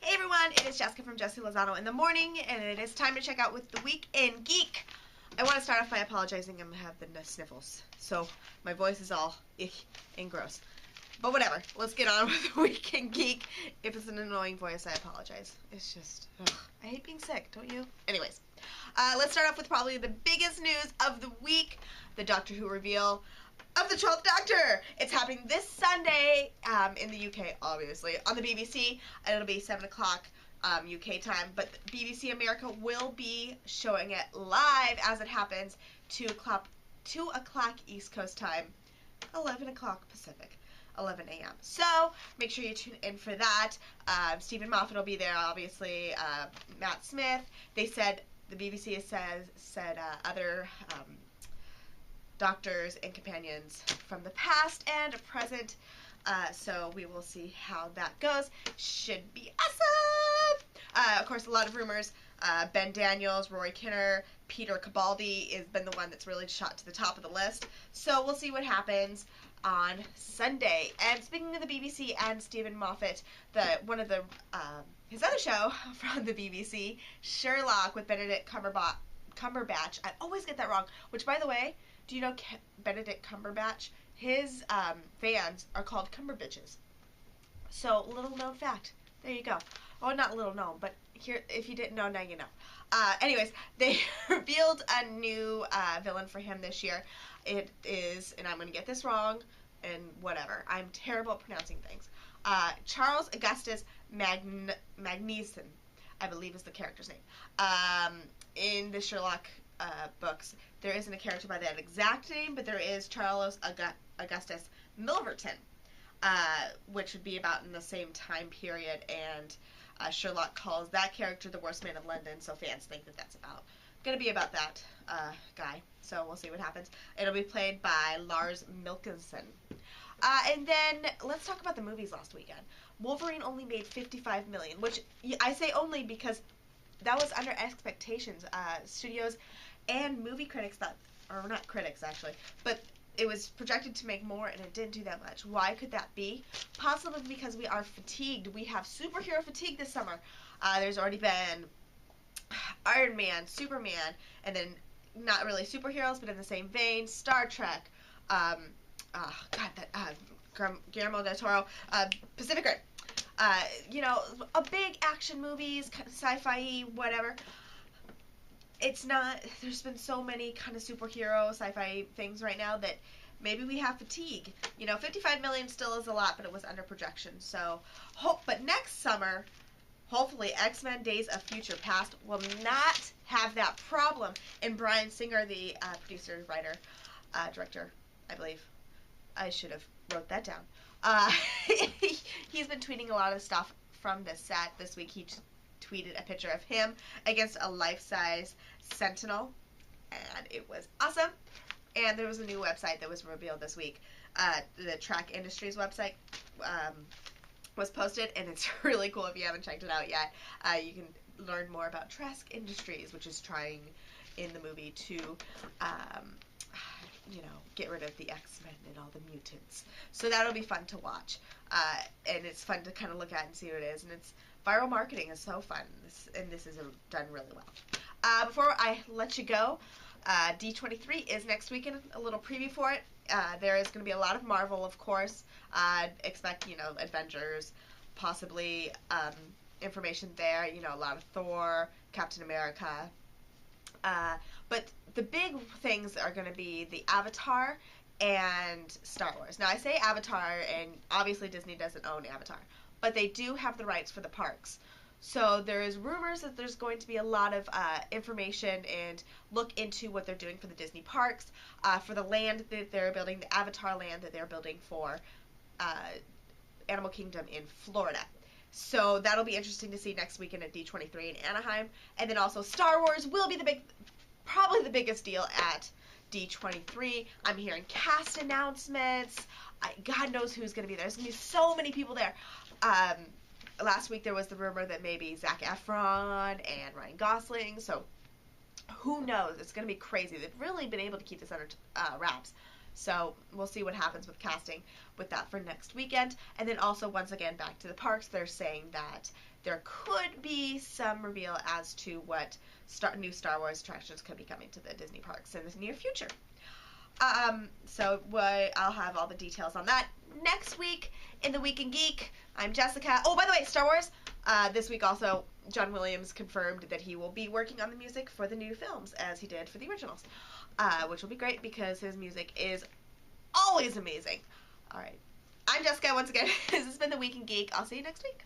Hey everyone, it is Jessica from Jesse Lozano in the morning, and it is time to check out with the week in Geek. I want to start off by apologizing. I'm going to have the sniffles, so my voice is all ick and gross. But whatever, let's get on with the week in Geek. If it's an annoying voice, I apologize. It's just, I hate being sick, don't you? Anyways, let's start off with probably the biggest news of the week, the Doctor Who reveal of the 12th Doctor. It's happening this Sunday in the UK, obviously, on the BBC, and it'll be 7 o'clock UK time, but BBC America will be showing it live as it happens, 2 o'clock East Coast time, 11 o'clock Pacific, 11 a.m. So make sure you tune in for that. Stephen Moffat will be there, obviously, Matt Smith. They said, the BBC has said other doctors and companions from the past and present, so we will see how that goes. Should be awesome! Of course, a lot of rumors. Ben Daniels, Rory Kinnear, Peter Capaldi has been the one that's really shot to the top of the list, so we'll see what happens on Sunday. And speaking of the BBC and Stephen Moffat, one of the his other show from the BBC, Sherlock with Benedict Cumberbatch. I always get that wrong, which, by the way, do you know Benedict Cumberbatch? His fans are called Cumberbitches. So, little known fact. There you go. Oh, not little known, but here, if you didn't know, now you know. Anyways, they revealed a new villain for him this year. It is, and I'm going to get this wrong, and whatever. I'm terrible at pronouncing things. Charles Augustus Magnuson, I believe is the character's name. In the Sherlock books, there isn't a character by that exact name, but there is Charles Augustus Milverton, which would be about in the same time period, and Sherlock calls that character the worst man of London, so fans think that that's going to be about that guy, so we'll see what happens. It'll be played by Lars Mikkelsen. And then, let's talk about the movies last weekend. Wolverine only made $55 million, which I say only because that was under expectations. Studios and movie critics thought, or not critics actually, but it was projected to make more and it didn't do that much. Why could that be? Possibly because we are fatigued. We have superhero fatigue this summer. There's already been Iron Man, Superman, and then not really superheroes, but in the same vein, Star Trek, Guillermo del Toro, Pacific Rim. A big action movies, sci-fi, whatever. It's not, there's been so many kind of superhero, sci-fi things right now that maybe we have fatigue. 55 million still is a lot, but it was under projection. So, but next summer, hopefully, X-Men Days of Future Past will not have that problem. And Bryan Singer, the producer, writer, director, I believe, I should have wrote that down. He's been tweeting a lot of stuff from the set this week. He tweeted a picture of him against a life-size Sentinel, and it was awesome. And there was a new website that was revealed this week. The Trek Industries website was posted, and it's really cool if you haven't checked it out yet. You can learn more about Trek Industries, which is trying in the movie to get rid of the X-Men and all the mutants. So that'll be fun to watch. And it's fun to kind of look at and see what it is. And it's viral marketing is so fun. This is done really well. Before I let you go, D23 is next weekend. A little preview for it. There is going to be a lot of Marvel, of course. Expect, Avengers, possibly information there. A lot of Thor, Captain America. But the big things are going to be the Avatar and Star Wars. Now, I say Avatar, and obviously Disney doesn't own Avatar, but they do have the rights for the parks. So there is rumors that there's going to be a lot of information and look into what they're doing for the Disney parks, for the land that they're building, the Avatar land that they're building for Animal Kingdom in Florida. So that'll be interesting to see next weekend at D23 in Anaheim. And then also Star Wars will be probably the biggest deal at D23. I'm hearing cast announcements. God knows who's going to be there. There's going to be so many people there. Last week there was the rumor that maybe Zac Efron and Ryan Gosling. So who knows? It's going to be crazy. They've really been able to keep this under wraps. So we'll see what happens with casting with that for next weekend. And then also, once again, back to the parks, they're saying that there could be some reveal as to what new Star Wars attractions could be coming to the Disney parks in the near future. So I'll have all the details on that next week in the Week in Geek. I'm Jessica. Oh, by the way, Star Wars. This week also, John Williams confirmed that he will be working on the music for the new films as he did for the originals, which will be great because his music is always amazing. All right. I'm Jessica once again. This has been the Week in Geek. I'll see you next week.